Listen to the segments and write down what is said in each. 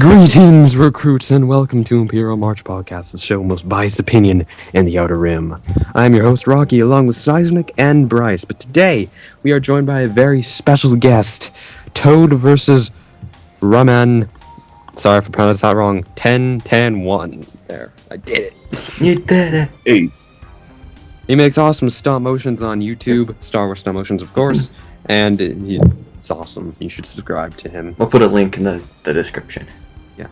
Greetings, recruits, and welcome to Imperial March Podcast, the show most biased opinion in the Outer Rim. I'm your host, Rocky, along with Seismic and Bryce, but today we are joined by a very special guest, ToadvsRamman. Sorry if I pronounced that wrong. 10-10-1. There, I did it. You did it. Hey. He makes awesome stop motions on YouTube, Star Wars stop motions, of course, and he's awesome. You should subscribe to him. We'll put a link in the description. Yeah.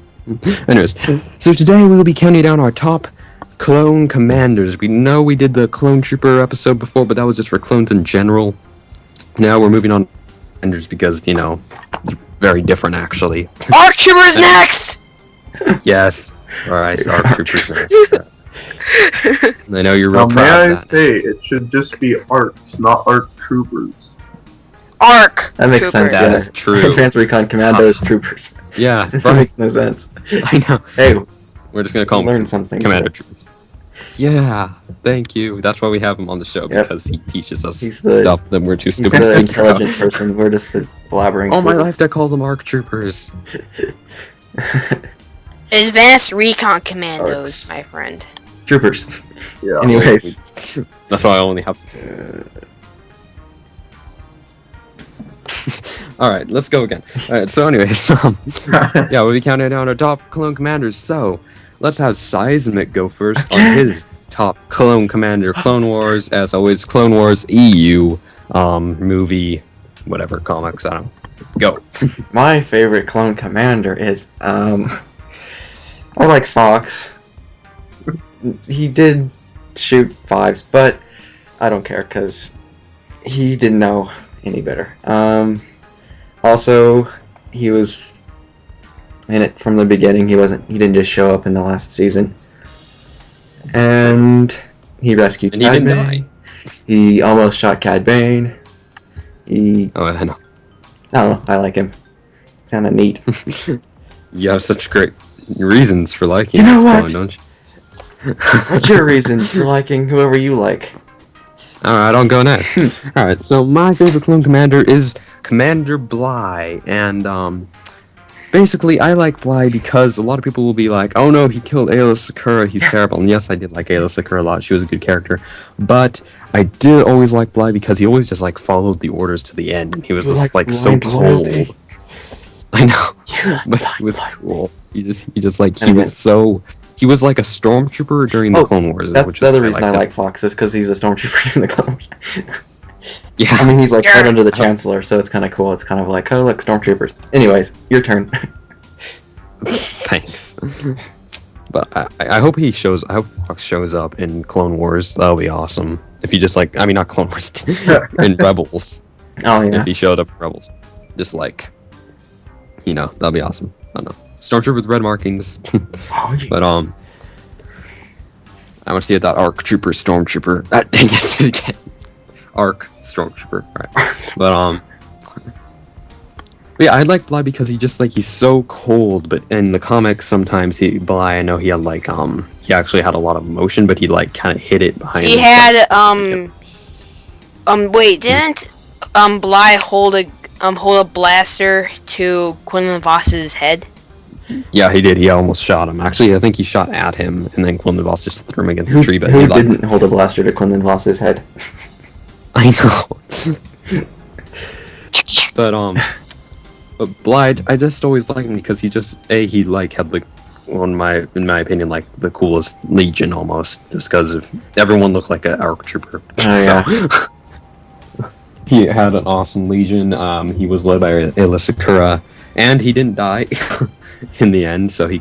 Anyways, so today we will be counting down our top clone commanders. We know we did the clone trooper episode before, but that was just for clones in general. Now we're moving on to commanders because, you know, they're very different actually. ARC Troopers next! Yes. Alright, ARC Troopers next. I know you're real proud may of I that. say, it should just be ARCs, not ARC Troopers. ARC! That makes Troopers. sense. That Yeah. is true. Advanced Recon Commandos Troopers. Yeah, That right. makes no sense. I know. Hey, We're just gonna call learn him something. Commander Troopers. Yeah, thank you. That's why we have him on the show, Yep. because he teaches us He's the- stuff that we're too He's stupid the to figure out. intelligent person. We're just the blabbering. All my fools. life I call them ARC Troopers. Advanced Recon Commandos, Arcs. my friend. Troopers. Yeah. Anyways. That's why I only have... Alright, let's go again. Alright, so anyways, yeah, we'll be counting down our top clone commanders, so let's have Seismic go first on his top clone commander. Clone Wars, as always, Clone Wars EU, movie, whatever, comics, I don't know. Go. My favorite clone commander is I like Fox. He did shoot fives, but I don't care because he didn't know any better. Also, he was in it from the beginning. He didn't just show up in the last season. And he rescued And he Cad didn't Bane. He almost shot Cad Bane. Oh, I know. I don't know, I like him. It's kind of neat. You have such great reasons for liking You know this what? clone, don't you? What's your reason for liking whoever you like? Alright, I'll go next. Alright, so my favorite clone commander is Commander Bly, and basically I like Bly because a lot of people will be like, oh no, he killed Aayla Secura, he's terrible. And yes, I did like Aayla Secura a lot, she was a good character. But I did always like Bly because he always just like followed the orders to the end, and he was You just like like so blind loyalty? cold. I know, Yeah, but he was cool. He just like, he And was so... He was like a stormtrooper during the Oh, Clone Wars. That's which the is other why reason I liked him. like Fox, is because he's a stormtrooper in the Clone Wars. Yeah. I mean, he's like Yeah. right under the Chancellor, so it's kind of cool. It's kind of like, oh look, stormtroopers. Anyways, your turn. Thanks. But I hope he shows. I hope Fox shows up in Clone Wars. That'll be awesome. If he just like, I mean, not Clone Wars, in Rebels. Oh yeah. If he showed up in Rebels, just like, you know, that'd be awesome. I don't know. Stormtrooper with red markings. Oh, yeah. But I want to see that ARC Trooper Stormtrooper. Dang it again. ARC Stormtrooper. Right. But yeah, I like Bly because he's so cold. But in the comics, sometimes Bly, I know he had like he actually had a lot of emotion, but he like kind of hid it behind. He had, wait, didn't, Bly hold a blaster to Quinlan Voss's head? Yeah, he did. He almost shot him. Actually, I think he shot at him, and then Quinlan Voss just threw him against a tree. But Who he like, didn't hold a blaster to Quinlan Voss's head? I know. But Bly, I just always liked him because he like had like in my opinion like the coolest Legion almost, just because of everyone looked like an ARC Trooper. Oh, He had an awesome Legion. He was led by Aayla Secura, and he didn't die in the end. So he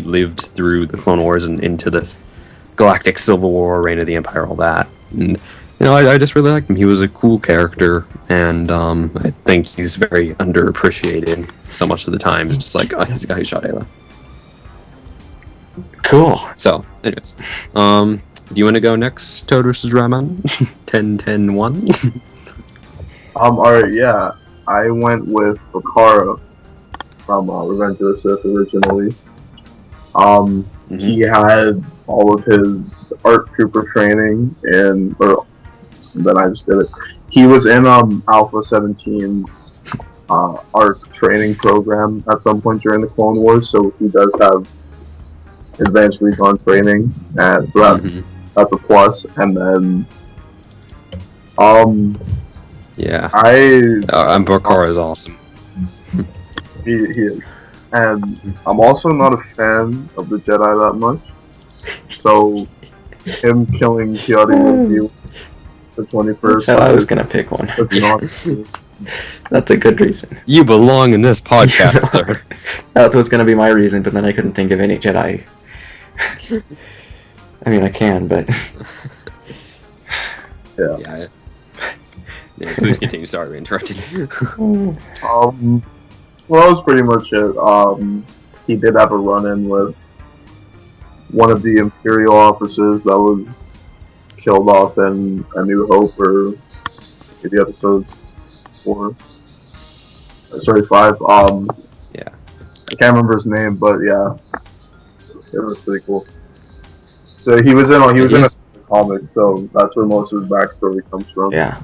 lived through the Clone Wars and into the Galactic Civil War, Reign of the Empire, all that. And you know, I just really liked him. He was a cool character, and I think he's very underappreciated so much of the time. It's just like, oh, he's the guy who shot Ayla. Cool. So, anyways, do you want to go next, ToadvsRamman? 10-10-1? Alright, yeah. I went with Bakara from Revenge of the Sith originally. He had all of his ARC Trooper training, then I just did it. He was in Alpha 17's ARC training program at some point during the Clone Wars, so he does have advanced recon training, and so that's a plus. And then, Yeah. and Bakara is awesome. he is, and I'm also not a fan of the Jedi that much, so him killing Kiadi Mundi the 21st. So I was gonna pick one. That's a good reason. You belong in this podcast, sir. That was gonna be my reason, but then I couldn't think of any Jedi. I mean, I can, but Yeah. Please continue. Sorry, we interrupted you. Well, that was pretty much it. He did have a run-in with one of the Imperial officers that was killed off in A New Hope, or maybe episode 4. Sorry, 5. Yeah. I can't remember his name, but yeah, it was pretty cool. So he was in a comic, so that's where most of his backstory comes from. yeah.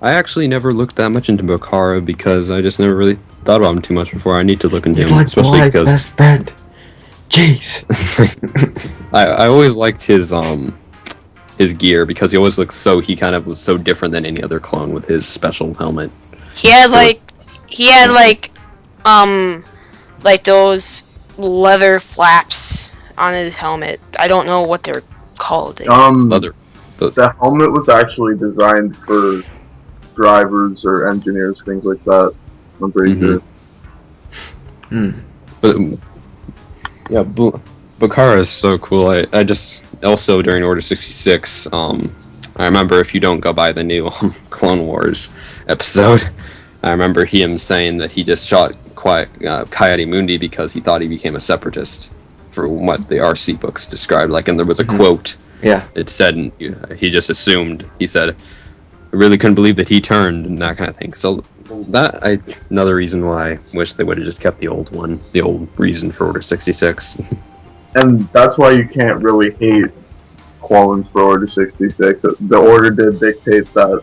I actually never looked that much into Bakara because I just never really thought about him too much before. I need to look into He's him, like especially Bly's because best friend. Jeez. I always liked his gear because he always looked he kind of was so different than any other clone with his special helmet. He had like those leather flaps on his helmet. I don't know what they're called. Leather. The helmet was actually designed for drivers or engineers, things like that. I'm pretty sure. But yeah, Bakara is so cool. I just also during Order 66. I remember if you don't go by the new Clone Wars episode, I remember him saying that he just shot Coyote Mundi because he thought he became a separatist, for what the RC books described. Like, and there was a quote. Yeah. It said, and he just assumed. He said, "I really couldn't believe that he turned," and that kind of thing. So another reason why I wish they would have just kept the old one, the old reason for Order 66. And that's why you can't really hate clones for Order 66. The Order did dictate that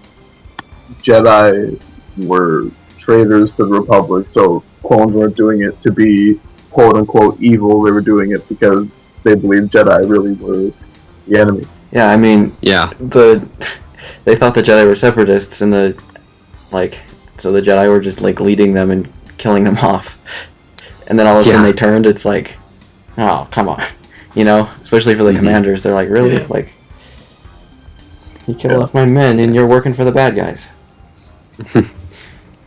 Jedi were traitors to the Republic, so clones weren't doing it to be quote-unquote evil. They were doing it because they believed Jedi really were the enemy. Yeah, I mean, Yeah. They thought the Jedi were separatists, and so the Jedi were just like leading them and killing them off. And then all of a sudden they turned. It's like, oh, come on, especially for the commanders. They're like, really, like, you killed off my men, and you're working for the bad guys.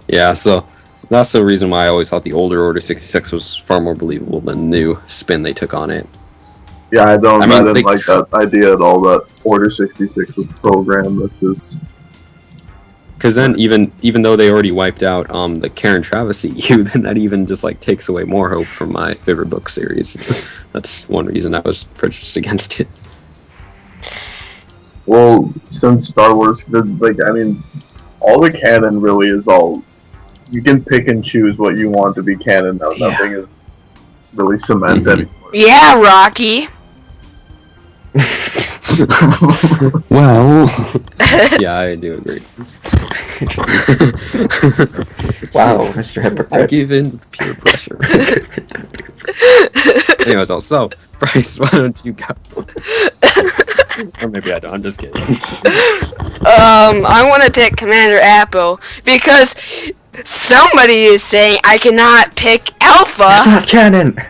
Yeah, so that's the reason why I always thought the older Order 66 was far more believable than the new spin they took on it. Yeah, I didn't like that idea at all, that Order 66 was a program. That's just... Because then even though they already wiped out the Karen Travis EU, then that even just like takes away more hope from my favorite book series. That's one reason I was prejudiced against it. Well, since Star Wars, all the canon really is all... You can pick and choose what you want to be canon now. Yeah. Nothing is really cemented anymore. Yeah, Rocky. Well, yeah, I do agree. Wow, Mr. Hypocrite. I give in to the peer pressure. Anyways, also, Bryce, why don't you go? Or maybe I don't. I'm just kidding. I want to pick Commander Appo because somebody is saying I cannot pick Alpha. It's not canon,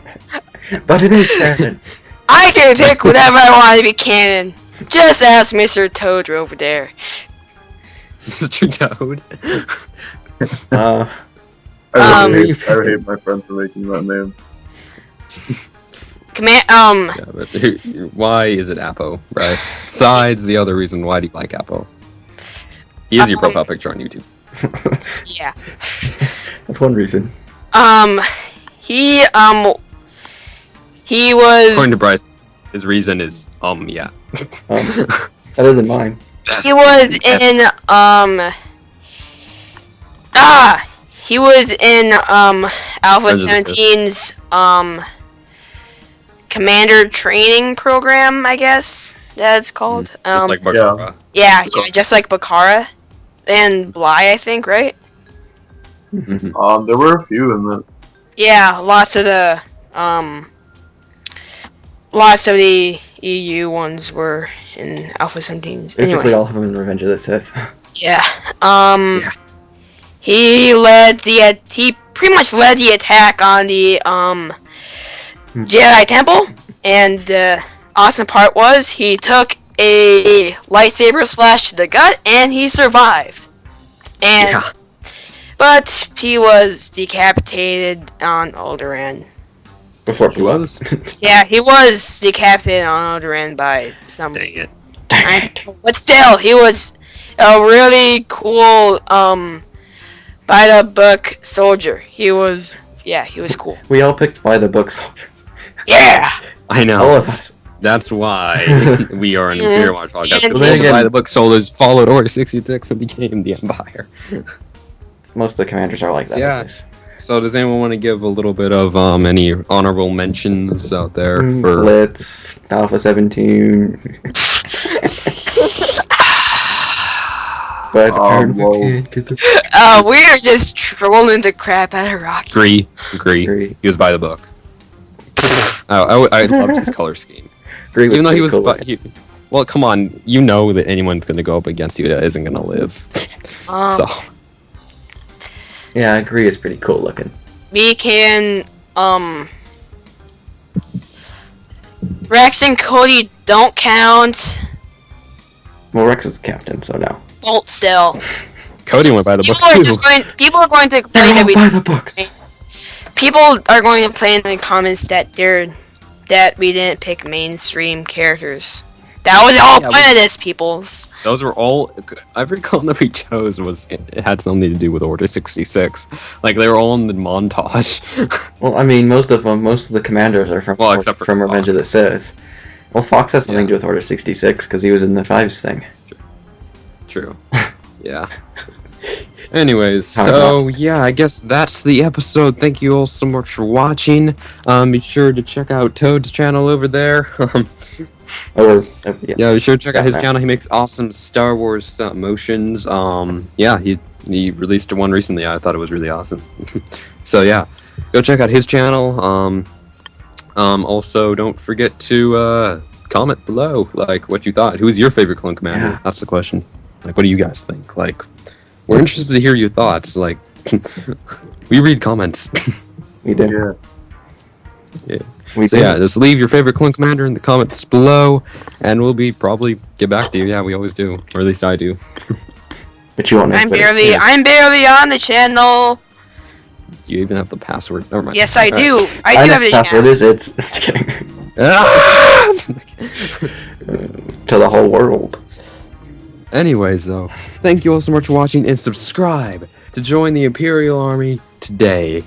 but it is canon. I can pick whatever I want to be canon. Just ask Mr. Toad over there. Mr. Toad. I would hate my friend for making that name. Yeah, but why is it Appo, Bryce? Besides the other reason, why do you like Appo? He is your profile picture on YouTube. Yeah. That's one reason. He was. According to Bryce, his reason is yeah. That isn't mine. He was in he was in Alpha Friends of the 17's commander training program, I guess that's called. Just like Bakara. Yeah, just like Bakara and Bly, I think, right? Mhm. There were a few in the. Yeah, lots of the EU ones were in Alpha 17s. Basically, Anyway, all of them in Revenge of the Sith. yeah. Yeah. He pretty much led the attack on the Jedi Temple, and the awesome part was he took a lightsaber slash to the gut and he survived. And Yeah. but he was decapitated on Alderaan. Before He was. Yeah, he was decapitated on Alderaan by some. Dang it. Dang it. But still, he was a really cool by the book soldier. He was cool. We all picked by the book soldiers. Yeah. I All know. of us. That's why we are an Imperial Watch podcast. Yeah, Because then all the again- by the book soldiers followed Order 66 and became the Empire. Most of the commanders are like that. Yeah. anyways. So does anyone want to give a little bit of any honorable mentions out there for? Blitz, Alpha 17. But well- We are just trolling the crap out of Rocky. Agree. He was by the book. I loved his color scheme. Even though he was, well, come on, you know that anyone's gonna go up against you that isn't gonna live. So Yeah, Agree is pretty cool looking. We can Rex and Cody don't count. Well, Rex is the captain, so no. Bolt still. Cody went by the book too. People are going to They're complain all that by the books. people are going to complain in the comments that we didn't pick mainstream characters. That was all Yeah, point of this, peoples. Those were all. Every column that we chose it had something to do with Order 66. Like they were all in the montage. Well, I mean, most of the commanders are from Well, except for from Revenge of the Fox. Sith. Well, Fox has something Yeah. to do with Order 66 because he was in the Fives thing. True. Yeah. Anyways, How so yeah, I guess that's the episode. Thank you all so much for watching. Be sure to check out Toad's channel over there. Yeah, be sure to check out his Yeah, channel. He makes awesome Star Wars stop motions. Yeah, he released one recently. I thought it was really awesome. So yeah, go check out his channel. Also, don't forget to comment below, like what you thought. Who's your favorite clone commander? Yeah. That's the question. Like, what do you guys think? Like, we're interested to hear your thoughts. Like, we read comments. We do. Yeah. We So do. yeah, just leave your favorite clone commander in the comments below, and we'll probably get back to you. Yeah, we always do, or at least I do. But you won't know. I'm but barely on the channel. Do you even have the password? Never mind. Yes, I Alright. do. I I do know have the a password channel. is it's just kidding. Ah! To the whole world. Anyways, though, thank you all so much for watching, and subscribe to join the Imperial Army today.